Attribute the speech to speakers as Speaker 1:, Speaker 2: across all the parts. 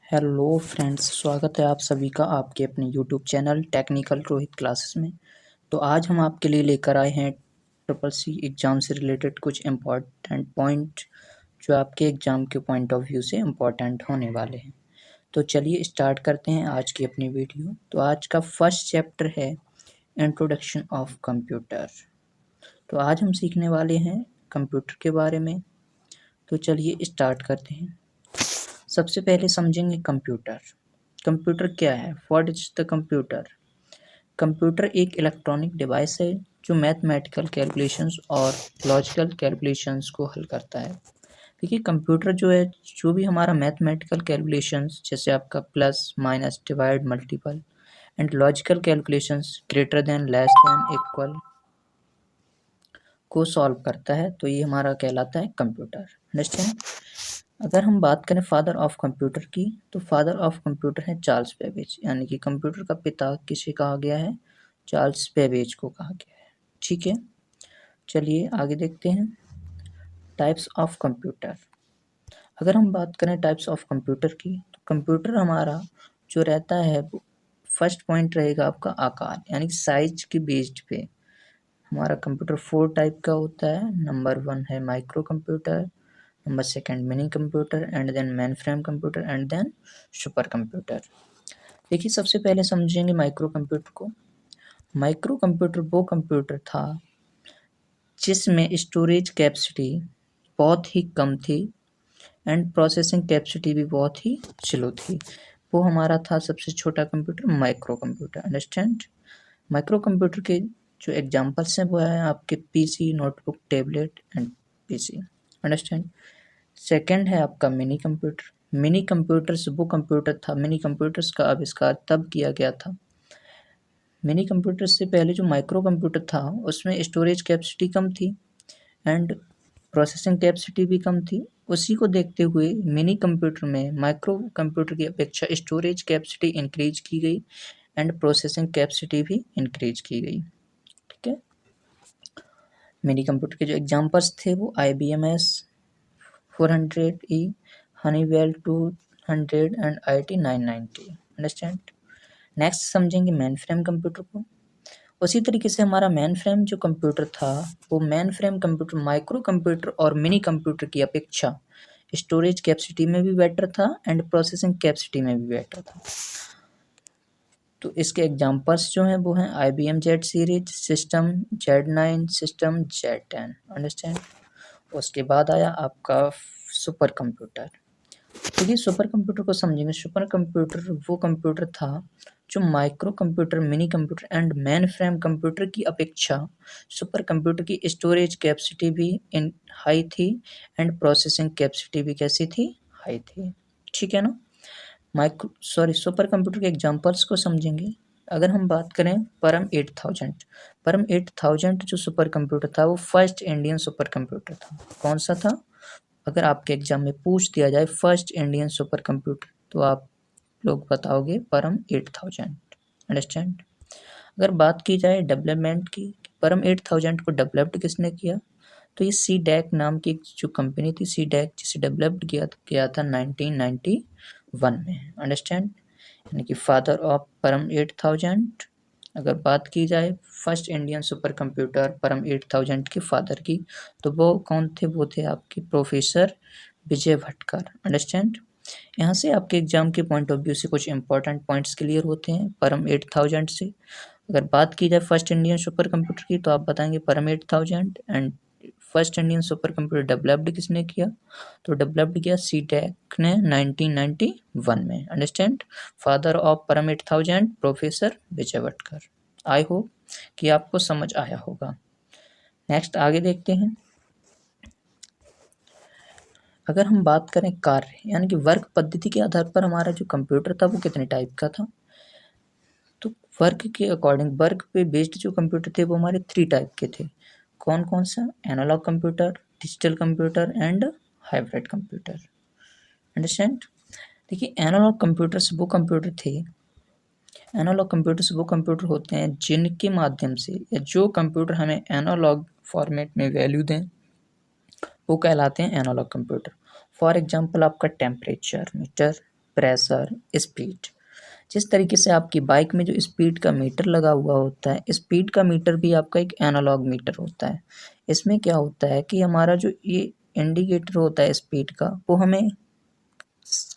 Speaker 1: Hello friends, स्वागत है आप सभी का आपके अपने YouTube channel technical Rohit classes में। तो आज हम आपके लिए लेकर आए हैं ट्रिपल सी एग्ज़ाम से रिलेटेड कुछ इम्पॉर्टेंट पॉइंट जो आपके एग्ज़ाम के पॉइंट ऑफ व्यू से इम्पॉर्टेंट होने वाले हैं। तो चलिए स्टार्ट करते हैं आज की अपनी वीडियो। तो आज का फर्स्ट चैप्टर है इंट्रोडक्शन ऑफ कंप्यूटर। तो आज हम सीखने वाले हैं कंप्यूटर के बारे में। तो चलिए स्टार्ट करते हैं। सबसे पहले समझेंगे कंप्यूटर। कंप्यूटर क्या है? What is the computer? Computer एक इलेक्ट्रॉनिक डिवाइस है जो मैथमेटिकल कैलकुलेशंस और लॉजिकल कैलकुलेशंस को हल करता है। देखिए, कंप्यूटर जो है, जो भी हमारा मैथमेटिकल कैलकुलेशंस जैसे आपका plus minus divide multiple and logical calculations greater than less than equal को सॉल्व करता है, तो ये हमारा कहलाता है कंप्यूटर। अंडरस्टैंड? अगर हम बात करें फादर ऑफ कंप्यूटर की, तो फादर ऑफ कंप्यूटर है चार्ल्स बेबेज, यानी कि कंप्यूटर का पिता किसे कहा गया है? चार्ल्स बेबेज को कहा गया है। ठीक है, चलिए आगे देखते हैं। Types of computer. अगर हम बात करें टाइप्स ऑफ कंप्यूटर की, तो कंप्यूटर हमारा जो रहता है, फर्स्ट पॉइंट रहेगा आपका आकार, यानी साइज की बेस्ड पे हमारा कंप्यूटर 4 टाइप का होता है। नंबर 1 है microcomputer, number 2 minicomputer and then mainframe computer and then supercomputer. देखिए, सबसे पहले समझेंगे माइक्रो कंप्यूटर को। माइक्रो कंप्यूटर वो कंप्यूटर था जिसमें स्टोरेज कैपेसिटी बहुत ही कम थी एंड प्रोसेसिंग कैपेसिटी भी बहुत ही स्लो थी। वो हमारा था सबसे छोटा computer, micro computer. Understand? Micro computer के जो एग्जांपल्स हैं वो है आपके PC, notebook, tablet and PC. Understand? Second है आपका मिनी कंप्यूटर। मिनी कंप्यूटर्स वो कंप्यूटर था, मिनी कंप्यूटर्स का आविष्कार तब किया गया था। मिनी कंप्यूटर से पहले जो माइक्रो कंप्यूटर था उसमें स्टोरेज कैपेसिटी कम थी एंड प्रोसेसिंग कैपेसिटी भी कम थी। उसी को देखते हुए मिनी कंप्यूटर में माइक्रो कंप्यूटर की अपेक्षा स्टोरेज कैपेसिटी इंक्रीज की गई एंड प्रोसेसिंग कैपेसिटी भी इंक्रीज की गई। ठीक है, मिनी कंप्यूटर के जो एग्जांपल्स थे वो IBM S400E, Honeywell 200 and IT 990। Understand? Next समझेंगे मेन फ्रेम कंप्यूटर को। उसी तरीके से हमारा मेन फ्रेम जो कंप्यूटर था, वो main frame computer micro computer और मिनी कंप्यूटर की अपेक्षा स्टोरेज कैपेसिटी में भी बेटर था एंड प्रोसेसिंग कैपेसिटी में भी बेटर था। तो इसके एग्जांपल्स जो हैं वो हैं IBM Z series system, Z9 system, Z10। Understand? उसके बाद आया आपका सुपर कंप्यूटर। देखिए, सुपर कंप्यूटर को समझेंगे। सुपर कंप्यूटर वो कंप्यूटर था जो micro computer, mini computer and main frame computer की अपेक्षा सुपर कंप्यूटर की स्टोरेज कैपेसिटी भी इन हाई थी एंड प्रोसेसिंग कैपेसिटी भी कैसी थी? हाई थी। ठीक है ना? सुपर कंप्यूटर के एग्जांपल्स को समझेंगे। अगर हम बात करें परम 8000, परम 8000 जो सुपर कंप्यूटर था वो फर्स्ट इंडियन सुपर कंप्यूटर था। कौन सा था? अगर आपके एग्जाम में पूछ दिया जाए फर्स्ट इंडियन सुपर कंप्यूटर, तो आप लोग बताओगे परम 8000। अंडरस्टैंड? अगर बात की जाए डेवलपमेंट की, परम 8000 को डेवलप्ड किसने किया, तो ये CDEC नाम की जो कंपनी थी, CDEC, जिसे डेवलप्ड किया था 1991 में। अंडरस्टैंड? यानी कि फादर ऑफ परम 8000। अगर बात की जाए फर्स्ट इंडियन सुपर कंप्यूटर परम 8000 के फादर की, तो वो कौन थे? वो थे आपके प्रोफेसर विजय भटकर। अंडरस्टैंड? यहाँ से आपके एग्जाम के पॉइंट ऑफ व्यू से कुछ इंपॉर्टेंट पॉइंट्स क्लियर होते हैं परम 8000 से। अगर बात की जाए फर्स्ट इंडियन सुपर कंप्यूटर की, तो आप बताएंगे परम 8000। And first Indian super computer developed किसने किया? तो डेवलप्ड किया CDEC ने 1991 में। अंडरस्टैंड? फादर ऑफ परम 8000 professor Vijay Bhatkar. I hope कि आपको समझ आया होगा। नेक्स्ट आगे देखते हैं। अगर हम बात करें कार्य यानी कि वर्क पद्धति के आधार पर हमारा जो कंप्यूटर था वो कितने टाइप का था, तो वर्क के अकॉर्डिंग, वर्क पे बेस्ड जो कंप्यूटर थे वो हमारे 3 टाइप के थे। कौन कौन सा? Analogue computer, digital computer and hybrid computer. Understand? देखिए, एनालॉग कंप्यूटर्स वो कंप्यूटर थे, एनालॉग कंप्यूटर्स वो कंप्यूटर होते हैं जिनके माध्यम से, या जो कंप्यूटर हमें एनालॉग फॉर्मेट में वैल्यू दें, वो कहलाते हैं एनालॉग कंप्यूटर। फॉर एग्जांपल आपका टेम्परेचर मीटर, प्रेशर, स्पीड। जिस तरीके से आपकी बाइक में जो स्पीड का मीटर लगा हुआ होता है, स्पीड का मीटर भी आपका एक एनालॉग मीटर होता है। इसमें क्या होता है कि हमारा जो ये इंडिकेटर होता है स्पीड का, वो हमें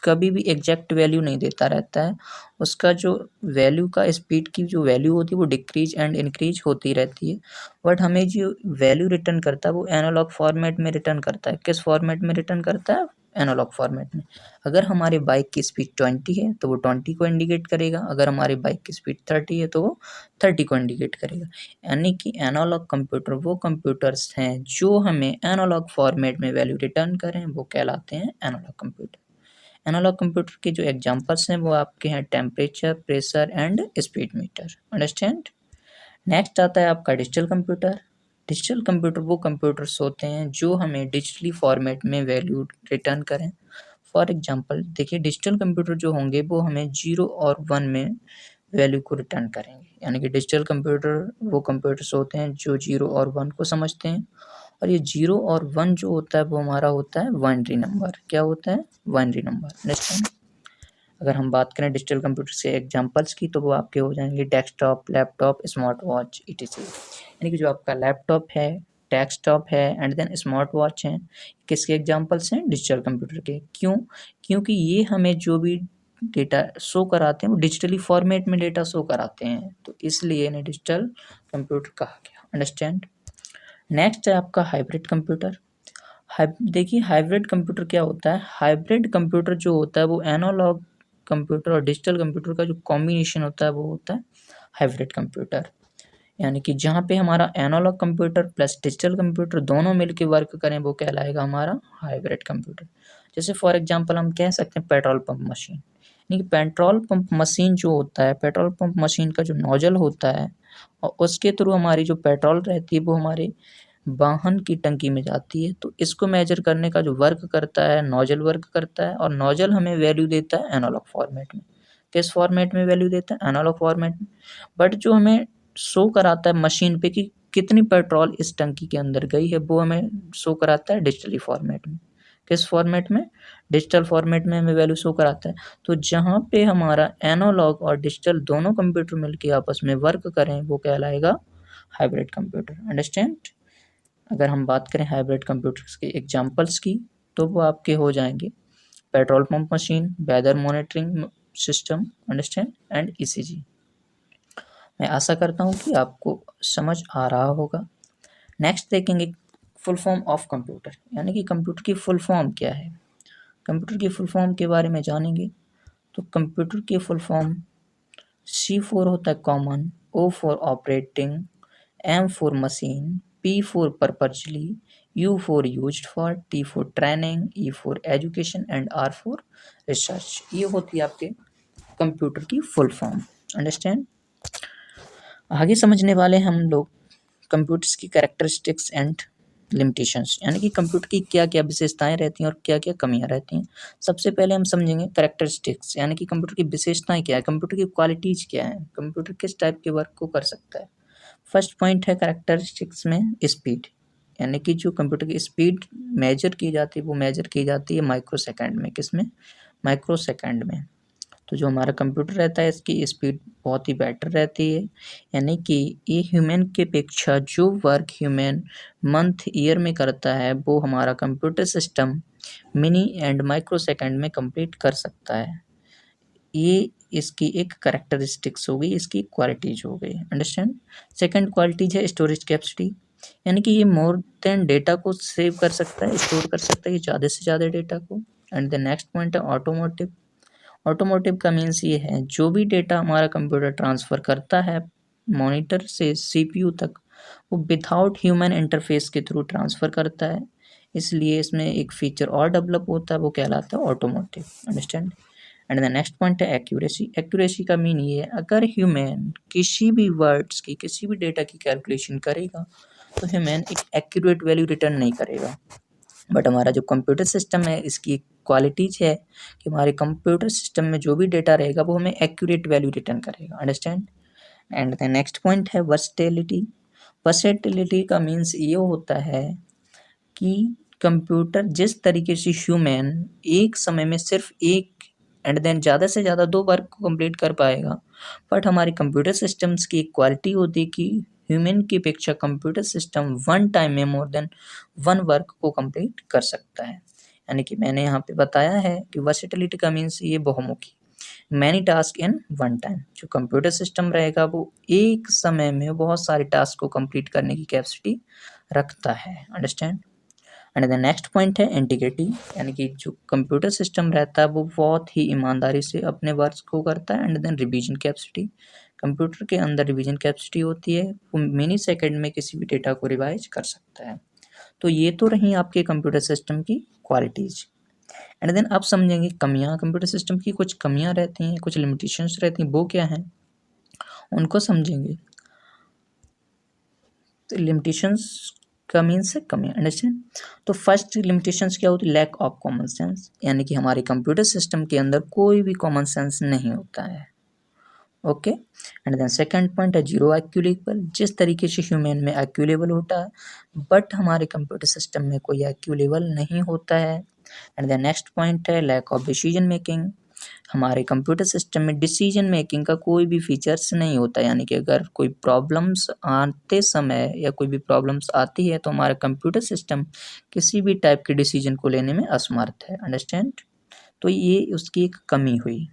Speaker 1: कभी भी एग्जैक्ट वैल्यू नहीं देता रहता है। उसका जो वैल्यू का स्पीड की जो वैल्यू होती है वो डिक्रीज एंड इंक्रीज होती रहती है। बट हमें जो वैल्यू रिटर्न करता है वो एनालॉग फॉर्मेट में रिटर्न करता है। किस फॉर्मेट में रिटर्न करता है? एनालॉग फॉर्मेट में। अगर हमारे बाइक की स्पीड 20 है तो वो 20 को इंडिकेट करेगा, अगर हमारी बाइक की स्पीड 30 है तो वो 30 को इंडिकेट करेगा। यानी कि एनालॉग कंप्यूटर वो कंप्यूटर्स हैं जो हमें एनालॉग फॉर्मेट में वैल्यू रिटर्न करें, वो कहलाते हैं एनालॉग कंप्यूटर। एनालॉग कंप्यूटर के जो एग्जांपल्स हैं वो आपके हैं temperature, pressure and speed metre. Understand. Next आता है आपका डिजिटल कंप्यूटर। डिजिटल कंप्यूटर वो कंप्यूटर्स होते हैं जो हमें डिजिटली फॉर्मेट में वैल्यू रिटर्न करें। फॉर एग्जांपल देखिए, डिजिटल कंप्यूटर जो होंगे वो हमें 0 और 1 में वैल्यू को रिटर्न करेंगे। यानी कि डिजिटल कंप्यूटर वो कंप्यूटर्स होते हैं जो 0 और 1 को समझते हैं। और ये 0 और 1 जो होता है वो हमारा होता है बाइनरी नंबर। क्या होता है? Binary number. अंडरस्टैंड। अगर हम बात करें डिजिटल कंप्यूटर से एग्जांपल्स की तो वो आपके हो जाएंगे desktop, laptop, smart watch, etc। यानी कि जो आपका लैपटॉप है, डेस्कटॉप है एंड देन स्मार्ट वॉच हैं, किसके एग्जांपल्स हैं? डिजिटल कंप्यूटर के। क्यों? क्योंकि ये हमें जो भी डेटा शो कराते हैं वो डिजिटली फॉर्मेट में डेटा शो कराते हैं, तो इसलिए इन्हें डिजिटल कंप्यूटर कहा गया। अंडरस्टैंड। नेक्स्ट है आपका हाइब्रिड कंप्यूटर। देखिए, हाइब्रिड कंप्यूटर क्या होता है? हाइब्रिड कंप्यूटर जो होता है वो एनालॉग कंप्यूटर और डिजिटल कंप्यूटर का जो कॉम्बिनेशन होता है वो होता है हाइब्रिड कंप्यूटर। यानी कि जहाँ पे हमारा analogue computer plus digital computer दोनों मिलकर वर्क करें वो कहलाएगा हमारा हाइब्रिड कंप्यूटर। जैसे फॉर एग्जांपल हम कह सकते हैं पेट्रोल पंप मशीन। यानी कि पेट्रोल पंप मशीन जो होता है, पेट्रोल पंप मशीन का जो नोजल होता है और उसके थ्रू हमारी जो पेट्रोल रहती है वो हमारे वाहन की टंकी में जाती है। तो इसको मेजर करने का जो वर्क करता है नोजल वर्क करता है, और नोजल हमें वैल्यू देता है एनालॉग फॉर्मेट में। किस फॉर्मेट में वैल्यू देता है? एनालॉग फॉर्मेट में। बट जो हमें शो कराता है मशीन पे कि कितनी पेट्रोल इस टंकी के अंदर गई है वो हमें शो कराता है डिजिटली फॉर्मेट में। किस फॉर्मेट में? डिजिटल फॉर्मेट में हमें वैल्यू शो कराता है। तो जहाँ पे हमारा एनालॉग और डिजिटल दोनों कंप्यूटर मिलकर आपस में वर्क करें वो कहलाएगा हाइब्रिड कंप्यूटर। अंडरस्टैंड। अगर हम बात करें हाइब्रिड कंप्यूटर्स के एग्जांपल्स की तो वो आपके हो जाएंगे petrol pump machine, weather monitoring system, understand, and ECG. मैं आशा करता हूँ कि आपको समझ आ रहा होगा। नेक्स्ट देखेंगे फुल फॉर्म ऑफ कंप्यूटर। यानी कि कंप्यूटर की फुल फॉर्म क्या है। कंप्यूटर की फुल फॉर्म के बारे में जानेंगे। तो कंप्यूटर की फुल फॉर्म C4 होता है common, O for operating, M for machine, P for purposely, U for used for, T for training, E for education and R for research. ये होती है आपके कंप्यूटर की फुल फॉर्म। अंडरस्टैंड। आगे समझने वाले हम लोग कंप्यूटर्स की कैरेक्टरिस्टिक्स एंड लिमिटेशंस। यानी कि कंप्यूटर की क्या क्या विशेषताएं रहती हैं और क्या क्या कमियां रहती हैं। सबसे पहले हम समझेंगे कैरेक्टरिस्टिक्स। यानी कि कंप्यूटर की विशेषताएं क्या है, कंप्यूटर की क्वालिटीज क्या है, कंप्यूटर किस टाइप के वर्क को कर सकता है। फर्स्ट पॉइंट है कैरेक्टरिस्टिक्स में स्पीड। यानी कि जो कंप्यूटर की स्पीड मेजर की जाती है वो मेजर की जाती है माइक्रो सेकेंड में। किसमें? माइक्रो सेकेंड में। तो जो हमारा कंप्यूटर रहता है इसकी स्पीड बहुत ही बेटर रहती है। यानी कि ये ह्यूमन के अपेक्षा जो वर्क ह्यूमन मंथ ईयर में करता है वो हमारा computer system mini and micro second में कंप्लीट कर सकता है। ये इसकी एक कैरेक्टरिस्टिक्स हो गई, इसकी क्वालिटीज हो गई। अंडरस्टैंड। सेकंड क्वालिटीज है स्टोरेज कैपेसिटी। यानी कि ये मोर देन डेटा को सेव कर सकता है, स्टोर कर सकता है ये ज़्यादा से ज़्यादा डेटा को। एंड द नेक्स्ट पॉइंट है ऑटोमोटिव। ऑटोमोटिव का मीन्स ये है जो भी डेटा हमारा कंप्यूटर ट्रांसफ़र करता है मॉनिटर से सीपीयू तक वो विदाउट ह्यूमन इंटरफेस के थ्रू ट्रांसफ़र करता है। इसलिए इसमें एक फीचर और डेवलप होता है वो कहलाता है automotive. Understand. And the next point है एक्यूरेसी। एक्यूरेसी का मीन ये है अगर ह्यूमन किसी भी वर्ड्स की किसी भी डेटा की कैलकुलेशन करेगा तो ह्यूमन एक एक्यूरेट वैल्यू रिटर्न नहीं करेगा। बट हमारा जो कंप्यूटर सिस्टम है इसकी क्वालिटीज है कि हमारे कंप्यूटर सिस्टम में जो भी डेटा रहेगा वो हमें एक्यूरेट वैल्यू रिटर्न करेगा। Understand. And the next point है वर्सेटिलिटी। वर्सेटिलिटी का मीन्स ये होता है कि कंप्यूटर जिस तरीके से ह्यूमन एक समय में सिर्फ एक एंड देन ज़्यादा से ज़्यादा 2 वर्क को कंप्लीट कर पाएगा। बट हमारी कंप्यूटर सिस्टम्स की एक क्वालिटी होती है कि ह्यूमन की अपेक्षा कंप्यूटर सिस्टम वन टाइम में मोर देन 1 वर्क को कंप्लीट कर सकता है। यानी कि मैंने यहाँ पे बताया है कि वर्सेटिलिटी का मीन्स ये बहुमुखी, many task in one time. जो कंप्यूटर सिस्टम रहेगा वो एक समय में बहुत सारे टास्क को कंप्लीट करने की कैपेसिटी रखता है। Understand. And the next point है इंटीग्रिटी, यानी कि जो कंप्यूटर सिस्टम रहता है वो बहुत ही ईमानदारी से अपने वर्क को करता है। And then revision capacity, computer के अंदर रिवीजन कैपेसिटी होती है, वो मिनी सेकेंड में किसी भी डेटा को रिवाइज कर सकता है। तो ये तो रही आपके कंप्यूटर सिस्टम की क्वालिटीज। एंड देन आप समझेंगे कमियां, कंप्यूटर सिस्टम की कुछ कमियां रहती हैं, कुछ लिमिटेशंस रहती हैं, वो क्या हैं उनको समझेंगे। तो लिमिटेशंस का मीन्स है कमियां। अंडरस्टैंड। तो फर्स्ट लिमिटेशंस क्या होती है, लैक ऑफ कॉमन सेंस, यानी कि हमारे कंप्यूटर सिस्टम के अंदर कोई भी कॉमन सेंस नहीं होता है। Okay. And then second point है जीरो IQ लेवल, जिस तरीके से ह्यूमन में IQ लेवल होता है बट हमारे कंप्यूटर सिस्टम में कोई IQ लेवल नहीं होता है। एंड देन नेक्स्ट पॉइंट है लैक ऑफ डिसीजन मेकिंग, हमारे कंप्यूटर सिस्टम में डिसीजन मेकिंग का कोई भी फीचर्स नहीं होता, यानी कि अगर कोई प्रॉब्लम्स आते समय या कोई भी प्रॉब्लम्स आती है तो हमारा कंप्यूटर सिस्टम किसी भी टाइप के डिसीजन को लेने में असमर्थ है। अंडरस्टैंड। तो ये उसकी एक कमी हुई।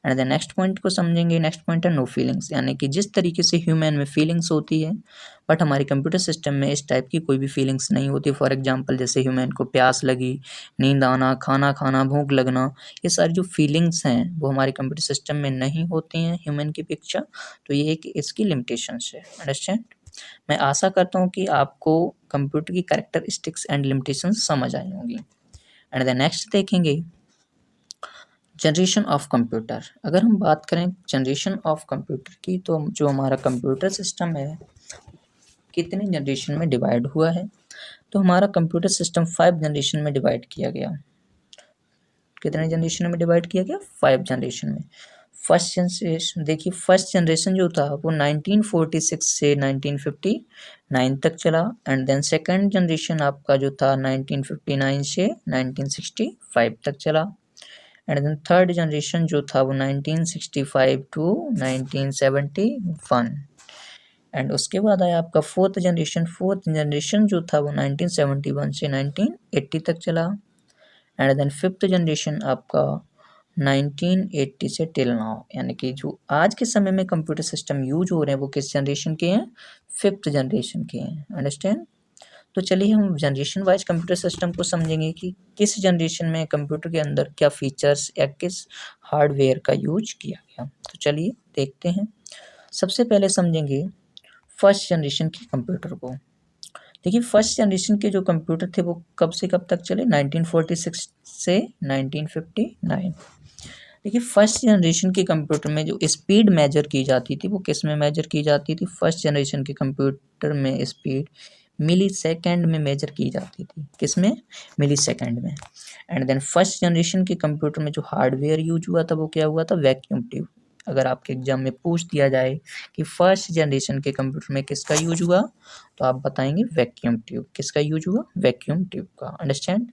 Speaker 1: एंड द नेक्स्ट पॉइंट को समझेंगे। नेक्स्ट पॉइंट है नो फीलिंग्स, यानी कि जिस तरीके से ह्यूमन में फीलिंग्स होती है बट हमारे कंप्यूटर सिस्टम में इस टाइप की कोई भी फीलिंग्स नहीं होती। फॉर एग्जांपल जैसे ह्यूमन को प्यास लगी, नींद आना, खाना खाना, भूख लगना, ये सारी जो फीलिंग्स हैं वो हमारे कंप्यूटर सिस्टम में नहीं होती हैं ह्यूमन की अपेक्षा। तो ये एक इसकी लिमिटेशंस है। अंडरस्टैंड। मैं आशा करता हूँ कि आपको कंप्यूटर की कैरेक्टरिस्टिक्स एंड लिमिटेशंस समझ आई होंगी। एंड द नेक्स्ट देखेंगे जनरेशन ऑफ कंप्यूटर। अगर हम बात करें जनरेशन ऑफ कंप्यूटर की तो जो हमारा कंप्यूटर सिस्टम है कितने जनरेशन में डिवाइड हुआ है, तो हमारा कंप्यूटर सिस्टम 5 जनरेशन में डिवाइड किया गया। कितने जनरेशन में डिवाइड किया गया, 5 जनरेशन में। फर्स्ट जनरेशन देखिए, फर्स्ट जनरेशन जो था वो 1946 से 1959 तक चला। एंड देन सेकंड जनरेशन आपका जो था 1959 से 1965 तक चला। एंड देन थर्ड जनरेशन जो था वो 1965 टू 1971। एंड उसके बाद आया आपका फोर्थ जनरेशन। फोर्थ जनरेशन जो था वो 1971 से 1980 तक चला। एंड देन फिफ्थ जनरेशन आपका 1980 से टिल नाउ, यानी कि जो आज के समय में कंप्यूटर सिस्टम यूज हो रहे हैं वो किस जनरेशन के हैं, फिफ्थ जनरेशन के हैं। अंडरस्टैंड। तो चलिए हम जनरेशन वाइज कंप्यूटर सिस्टम को समझेंगे कि किस जनरेशन में कंप्यूटर के अंदर क्या फीचर्स या किस हार्डवेयर का यूज किया गया। तो चलिए देखते हैं। सबसे पहले समझेंगे फर्स्ट जनरेशन के कंप्यूटर को। देखिए फर्स्ट जनरेशन के जो कंप्यूटर थे वो कब से कब तक चले, 1946 से 1959। देखिए फर्स्ट जनरेशन के कंप्यूटर में जो स्पीड मेजर की जाती थी वो किस में मेजर की जाती थी, फर्स्ट जनरेशन के कंप्यूटर में स्पीड मिली सेकेंड में मेजर की जाती थी। किस में, मिली सेकेंड में। एंड देन फर्स्ट जनरेशन के कंप्यूटर में जो हार्डवेयर यूज हुआ था वो क्या हुआ था, वैक्यूम ट्यूब। अगर आपके एग्जाम में पूछ दिया जाए कि फर्स्ट जनरेशन के कंप्यूटर में किसका यूज हुआ तो आप बताएंगे वैक्यूम ट्यूब। किसका यूज हुआ, वैक्यूम ट्यूब का। अंडरस्टैंड।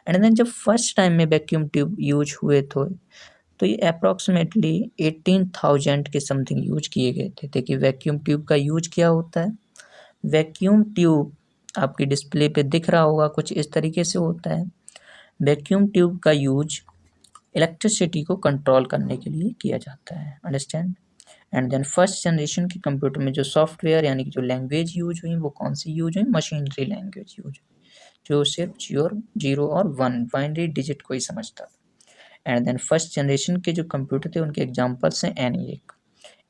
Speaker 1: एंड देन जब फर्स्ट टाइम में वैक्यूम ट्यूब यूज हुए तो ये अप्रॉक्सीमेटली 18,000 के समथिंग यूज किए गए थे। देखिए वैक्यूम ट्यूब का यूज क्या होता है, वैक्यूम ट्यूब आपकी डिस्प्ले पे दिख रहा होगा कुछ इस तरीके से होता है। वैक्यूम ट्यूब का यूज इलेक्ट्रिसिटी को कंट्रोल करने के लिए किया जाता है। Understand. And then first generation के कंप्यूटर में जो सॉफ्टवेयर यानी कि जो लैंग्वेज यूज हुई वो कौन सी यूज हुई, मशीनरी लैंग्वेज यूज हुई, जो सिर्फ जीरो और वन बाइनरी डिजिट को ही समझता। एंड देन फर्स्ट जनरेशन के जो कंप्यूटर थे उनके एग्जांपल्स हैं ENIAC।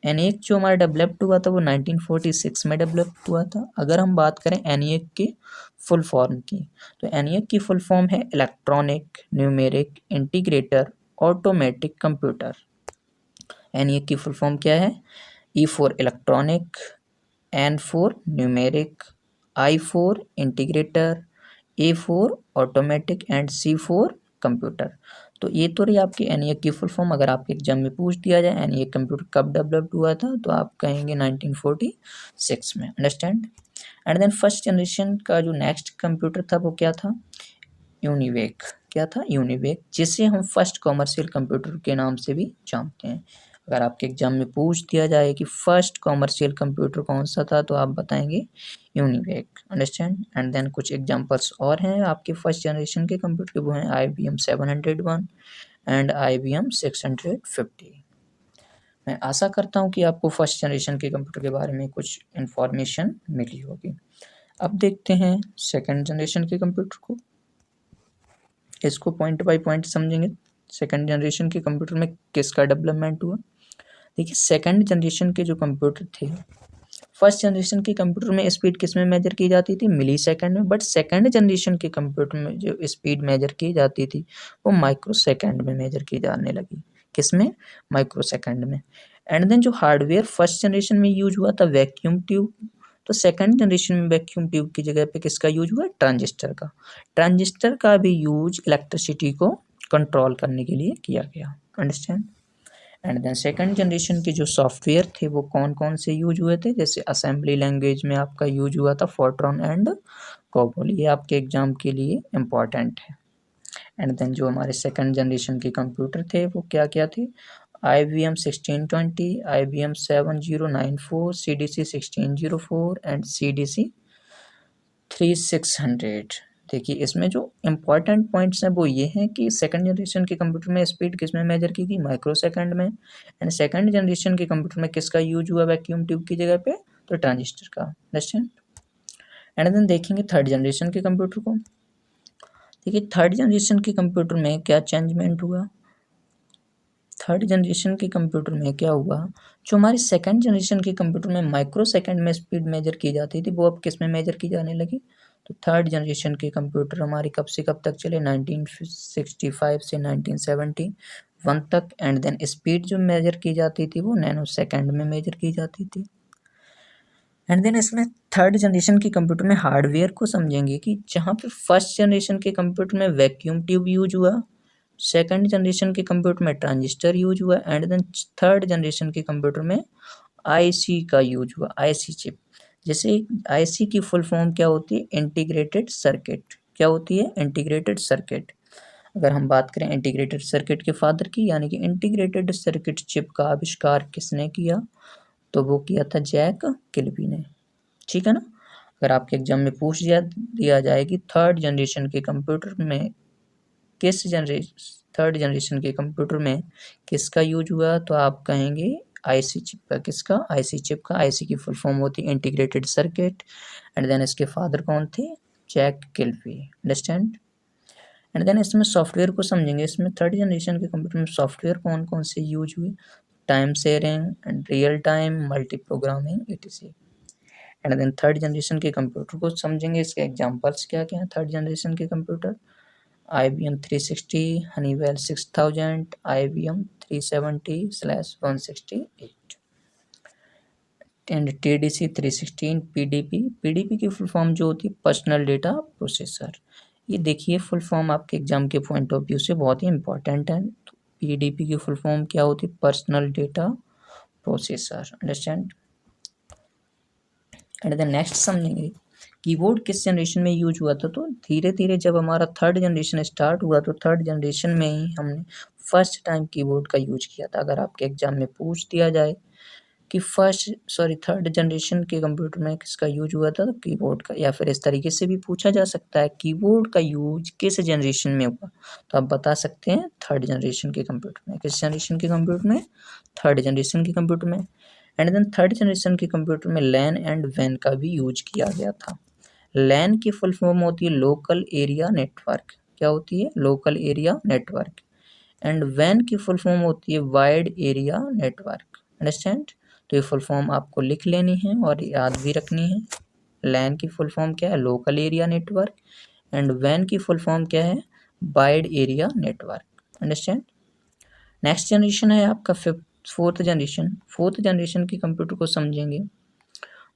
Speaker 1: ENIAC जो हमारा डेवलप्ड हुआ था वो 1946 में डेवलप हुआ था। अगर हम बात करें ENIAC की फुल फॉर्म की तो ENIAC की फुल फॉर्म है electronic numeric integrator automatic computer. ENIAC की फुल फॉर्म क्या है, E for electronic, N for numeric, I for integrator, A for automatic and C for computer. तो ये तो रही आपकी ENIAC की फुल फॉर्म। अगर आपके एग्जाम में पूछ दिया जाए ENIAC कंप्यूटर कब डेवलप्ड हुआ था तो आप कहेंगे 1946 में। Understand. And then first generation का जो नेक्स्ट कंप्यूटर था वो क्या था, यूनिवेक। क्या था, यूनिवेक, जिसे हम फर्स्ट कॉमर्शियल कंप्यूटर के नाम से भी जानते हैं। अगर आपके एग्जाम में पूछ दिया जाए कि फर्स्ट कॉमर्शियल कंप्यूटर कौन सा था तो आप बताएंगे यूनिवेक। अंडरस्टैंड। एंड देन कुछ एग्जांपल्स और हैं आपके फर्स्ट जनरेशन के कंप्यूटर के, वो हैं IBM 701 एंड IBM 650। मैं आशा करता हूँ कि आपको फर्स्ट जनरेशन के कंप्यूटर के बारे में कुछ इन्फॉर्मेशन मिली होगी। अब देखते हैं सेकंड जनरेशन के कंप्यूटर को, इसको पॉइंट बाय पॉइंट समझेंगे। सेकंड जनरेशन के कंप्यूटर में किसका डेवलपमेंट हुआ। देखिए सेकंड जनरेशन के जो कंप्यूटर थे, फर्स्ट जनरेशन के कंप्यूटर में स्पीड किस में मेजर की जाती थी, मिली सेकेंड में, बट सेकंड जनरेशन के कंप्यूटर में जो स्पीड मेजर की जाती थी वो माइक्रो सेकेंड में मेजर की जाने लगी। किस में, माइक्रो सेकेंड में। एंड देन जो हार्डवेयर फर्स्ट जनरेशन में यूज हुआ था वैक्यूम ट्यूब, तो सेकंड जनरेशन में वैक्यूम ट्यूब की जगह पे किसका यूज हुआ, ट्रांजिस्टर का। ट्रांजिस्टर का भी यूज इलेक्ट्रिसिटी को कंट्रोल करने के लिए किया गया। Understand. And then second generation के जो सॉफ्टवेयर थे वो कौन कौन से यूज हुए थे, जैसे असेंबली लैंग्वेज में आपका यूज हुआ था फोर्ट्रॉन एंड कोबोल, ये आपके एग्जाम के लिए इम्पॉर्टेंट है। एंड देन जो हमारे सेकंड जनरेशन के कंप्यूटर थे वो क्या क्या थे, IBM 1620, IBM 7094, CDC 1604 and CDC 3600। देखिए इसमें जो इम्पॉर्टेंट पॉइंट्स हैं वो ये हैं कि सेकंड जनरेशन के कंप्यूटर में स्पीड किस में मेजर की गई, माइक्रो सेकंड में। एंड सेकंड जनरेशन के कंप्यूटर में किसका यूज हुआ वैक्यूम ट्यूब की जगह पे, तो ट्रांजिस्टर का। अंडरस्टैंड। एंड देन देखेंगे थर्ड जनरेशन के कंप्यूटर को। देखिए थर्ड जनरेशन के कंप्यूटर में क्या चेंजमेंट हुआ, थर्ड जनरेशन के कंप्यूटर में क्या हुआ, जो हमारे सेकंड जनरेशन के कंप्यूटर में माइक्रो सेकंड में स्पीड मेजर की जाती थी वो अब किस में मेजर की जाने लगी, तो थर्ड जनरेशन के कंप्यूटर हमारी कब से कब तक चले, 1965 से 1971 तक। एंड देन स्पीड जो मेजर की जाती थी वो नैनो सेकंड में मेजर की जाती थी। एंड देन इसमें थर्ड जनरेशन के कंप्यूटर में हार्डवेयर को समझेंगे कि जहाँ पे फर्स्ट जनरेशन के कंप्यूटर में वैक्यूम ट्यूब यूज हुआ, सेकंड जनरेशन के कंप्यूटर में ट्रांजिस्टर यूज हुआ, एंड देन थर्ड जनरेशन के कंप्यूटर में IC का यूज हुआ, IC चिप। जैसे IC की फुल फॉर्म क्या होती है, इंटीग्रेटेड सर्किट। क्या होती है, इंटीग्रेटेड सर्किट। अगर हम बात करें इंटीग्रेटेड सर्किट के फादर की, यानी कि इंटीग्रेटेड सर्किट चिप का आविष्कार किसने किया, तो वो किया था जैक किल्बी ने। ठीक है ना। अगर आपके एग्जाम में पूछ दिया जाए कि थर्ड जनरेशन के कंप्यूटर में थर्ड जनरेशन के कंप्यूटर में किसका यूज हुआ, तो आप कहेंगे IC चिप का। किसका, IC चिप का। IC की फुल फॉर्म होती है इंटीग्रेटेड सर्किट। एंड देन इसके फादर कौन थे, Jack Kilby. Understand. And then इसमें सॉफ्टवेयर को समझेंगे। इसमें थर्ड जनरेशन के कंप्यूटर में सॉफ्टवेयर कौन कौन से यूज हुए, time sharing and real time, multiprogramming, etc। And then third generation के कंप्यूटर को समझेंगे, इसके एग्जांपल्स क्या क्या हैं थर्ड जनरेशन के computer, IBM 360, Honeywell 6000, IBM 370/168 and TDC 316, PDP की फुल फॉर्म जो होती है पर्सनल डेटा प्रोसेसर। ये देखिए फुल फॉर्म आपके एग्जाम के पॉइंट ऑफ व्यू से बहुत ही इंपॉर्टेंट है। तो PDP की फुल फॉर्म क्या होती है, personal data processor. Understand. And then next समझेंगे कीबोर्ड किस जनरेशन में यूज हुआ था, तो धीरे धीरे जब हमारा थर्ड जनरेशन स्टार्ट हुआ तो थर्ड जनरेशन में ही हमने फर्स्ट टाइम कीबोर्ड का यूज किया था। अगर आपके एग्जाम में पूछ दिया जाए कि थर्ड जनरेशन के कंप्यूटर में किसका यूज हुआ था, तो कीबोर्ड का। या फिर इस तरीके से भी पूछा जा सकता है कीबोर्ड का यूज किस जनरेशन में हुआ, तो आप बता सकते हैं थर्ड जनरेशन के कंप्यूटर में। किस जनरेशन के कंप्यूटर में, थर्ड जनरेशन के कंप्यूटर में। एंड देन थर्ड जनरेशन के कंप्यूटर में लैन एंड वैन का भी यूज किया गया था। लैन की फुल फॉर्म होती है लोकल एरिया नेटवर्क। क्या होती है, लोकल एरिया नेटवर्क। एंड वैन की फुल फॉर्म होती है वाइड एरिया नेटवर्क। अंडरस्टैंड। तो ये फुल फॉर्म आपको लिख लेनी है और याद भी रखनी है। लैन की फुल फॉर्म क्या है, लोकल एरिया नेटवर्क। एंड वैन की फुल फॉर्म क्या है, wide area network. Understand. Next generation है आपका फोर्थ जनरेशन। फोर्थ जनरेशन के कंप्यूटर को समझेंगे।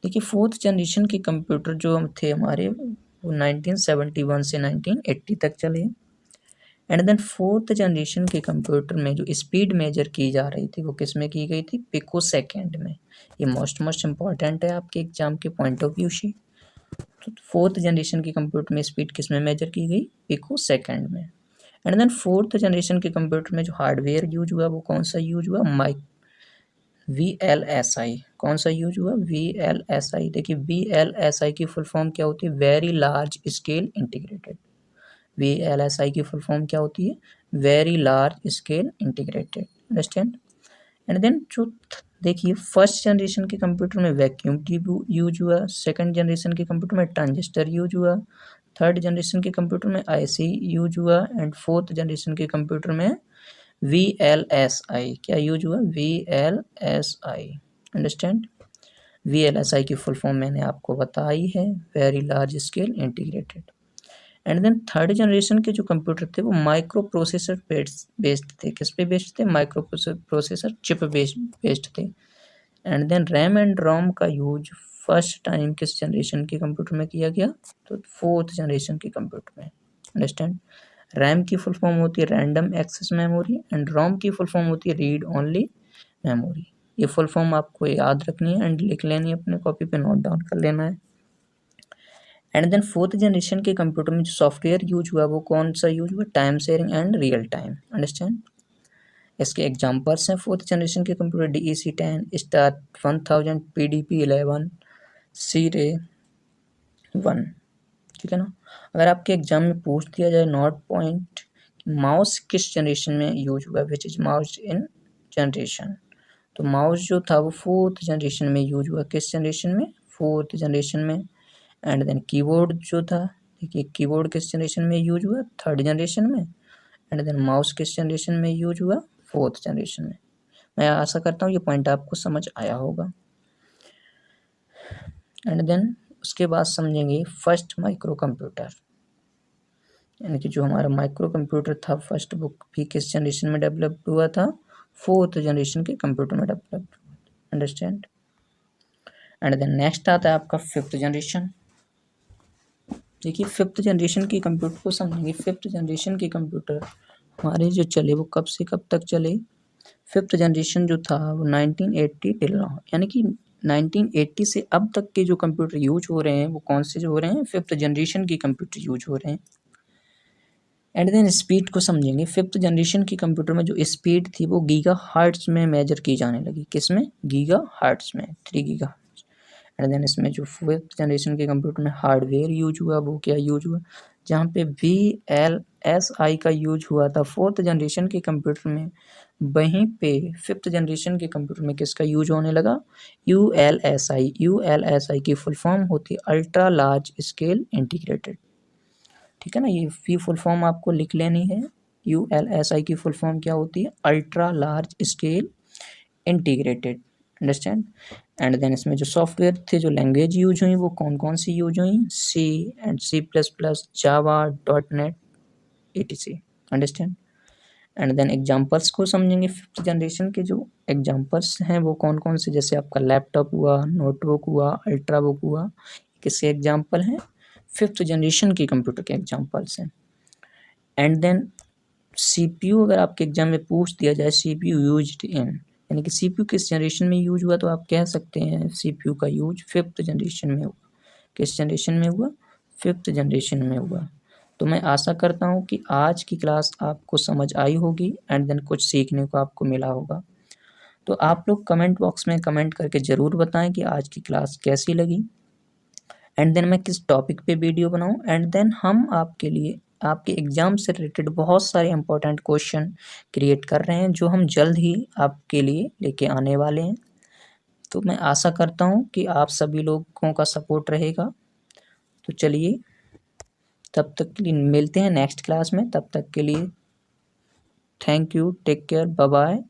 Speaker 1: देखिए फोर्थ जनरेशन के कंप्यूटर जो थे हमारे वो 1971 से 1980 तक चले। एंड देन फोर्थ जनरेशन के कंप्यूटर में जो स्पीड मेजर की जा रही थी वो किस में की गई थी, पिको सेकेंड में। ये मोस्ट इम्पॉर्टेंट है आपके एग्जाम के पॉइंट ऑफ व्यू से। तो फोर्थ जनरेशन के कंप्यूटर में स्पीड किस में मेजर की गई, पिको सेकेंड में। एंड देन फोर्थ जनरेशन के कंप्यूटर में जो हार्डवेयर यूज हुआ वो कौन सा यूज हुआ, VLSI। कौन सा यूज हुआ, VLSI। देखिए VLSI की फुल फॉर्म क्या होती है, very large scale integrated. VLSI की फुल फॉर्म क्या होती है, very large scale integrated. Understand. And then जो देखिए फर्स्ट जनरेशन के कंप्यूटर में वैक्यूम ट्यूब यूज हुआ, सेकंड जनरेशन के कंप्यूटर में ट्रांजिस्टर यूज हुआ, थर्ड जनरेशन के कंप्यूटर में IC यूज हुआ, एंड फोर्थ जनरेशन के कंप्यूटर में VLSI क्या यूज हुआ, VLSI। अंडरस्टैंड। VLSI की फुल फॉर्म मैंने आपको बताई है, very large scale integrated. And then third generation के जो कंप्यूटर थे वो माइक्रो प्रोसेसर बेस्ड थे। किस पे बेस्ड थे, माइक्रो प्रोसेसर चिप बेस्ड थे। एंड देन रैम एंड रोम का यूज फर्स्ट टाइम किस जनरेशन के कंप्यूटर में किया गया, तो फोर्थ जनरेशन के कंप्यूटर में। अंडरस्टैंड। रैम की फुल फॉर्म होती है रैंडम एक्सेस मेमोरी, एंड रोम की फुल फॉर्म होती है रीड ओनली मेमोरी। ये फुल फॉर्म आपको याद रखनी है एंड लिख लेनी है, अपने कॉपी पे नोट डाउन कर लेना है। एंड देन फोर्थ जनरेशन के कंप्यूटर में जो सॉफ्टवेयर यूज हुआ वो कौन सा यूज हुआ, time sharing and real time. Understand. इसके एग्जांपल्स हैं फोर्थ जनरेशन के computer, DEC10, star 1000, PDP-11, C-Ray-1। ठीक है ना। अगर आपके एग्जाम में पूछ दिया जाए नोट पॉइंट, माउस किस जनरेशन में यूज हुआ, which is mouse in generation, तो माउस जो था वो फोर्थ जनरेशन में यूज हुआ। किस जनरेशन में, फोर्थ जनरेशन में। एंड देन कीबोर्ड जो था, देखिए कीबोर्ड किस जनरेशन में यूज हुआ, थर्ड जनरेशन में। एंड देन माउस किस जनरेशन में यूज हुआ, फोर्थ जनरेशन में। मैं आशा करता हूँ ये पॉइंट आपको समझ आया होगा। एंड देन उसके बाद समझेंगे फर्स्ट माइक्रो कंप्यूटर, यानी कि जो हमारा माइक्रो कंप्यूटर था फर्स्ट, बुक भी किस जनरेशन में डेवलप हुआ था, फोर्थ जनरेशन के कंप्यूटर में develop. Understand. And then next आता है आपका फिफ्थ जनरेशन। देखिए फिफ्थ जनरेशन के कंप्यूटर को समझेंगे। फिफ्थ जनरेशन के कंप्यूटर हमारे जो चले वो कब से कब तक चले, फिफ्थ जनरेशन जो था वो 1980 टिल नाउ, यानी कि 1980 से अब तक के जो कंप्यूटर यूज हो रहे हैं वो कौन से जो हो रहे हैं, फिफ्थ जनरेशन के कंप्यूटर यूज हो रहे हैं। एंड देन स्पीड को समझेंगे। फिफ्थ जनरेशन के कंप्यूटर में जो स्पीड थी वो गीगा हर्ट्ज में मेजर की जाने लगी। किस में, गीगा हर्ट्ज में, 3 गीगा। एंड देन इसमें जो फिफ्थ जनरेशन के कंप्यूटर में हार्डवेयर यूज हुआ वो क्या यूज हुआ, जहाँ पे VLSI का यूज हुआ था फोर्थ जनरेशन के कंप्यूटर में, वहीं पे फिफ्थ जनरेशन के कंप्यूटर में किसका यूज होने लगा, ULSI। ULSI की फुल फॉर्म होती है अल्ट्रा लार्ज स्केल इंटीग्रेटेड। ठीक है ना, ये फुल फॉर्म आपको लिख लेनी है। ULSI की फुल फॉर्म क्या होती है, ultra large scale integrated. Understand. And then इसमें जो सॉफ्टवेयर थे, जो लैंग्वेज यूज हुई वो कौन कौन सी यूज हुई, C and C++, Java, .NET, etc। Understand. And then examples को समझेंगे। फिफ्थ जनरेशन के जो एग्जांपल्स हैं वो कौन कौन से, जैसे आपका लैपटॉप हुआ, नोटबुक हुआ, अल्ट्राबुक हुआ, किसके एग्जांपल हैं, फिफ्थ जनरेशन के कंप्यूटर के एग्जांपल्स हैं। एंड देन CPU, अगर आपके एग्जाम में पूछ दिया जाए CPU यूज्ड इन, यानी कि CPU किस जनरेशन में यूज हुआ, तो आप कह सकते हैं CPU का यूज फिफ्थ जनरेशन में हुआ। किस जनरेशन में हुआ, फिफ्थ जनरेशन में हुआ। तो मैं आशा करता हूँ कि आज की क्लास आपको समझ आई होगी एंड देन कुछ सीखने को आपको मिला होगा। तो आप लोग कमेंट बॉक्स में कमेंट करके ज़रूर बताएं कि आज की क्लास कैसी लगी, एंड देन मैं किस टॉपिक पे वीडियो बनाऊं। एंड देन हम आपके लिए आपके एग्ज़ाम से रिलेटेड बहुत सारे इंपॉर्टेंट क्वेश्चन क्रिएट कर रहे हैं जो हम जल्द ही आपके लिए लेके आने वाले हैं। तो मैं आशा करता हूं कि आप सभी लोगों का सपोर्ट रहेगा। तो चलिए तब तक के लिए मिलते हैं नेक्स्ट क्लास में। तब तक के लिए thank you, take care, bye bye.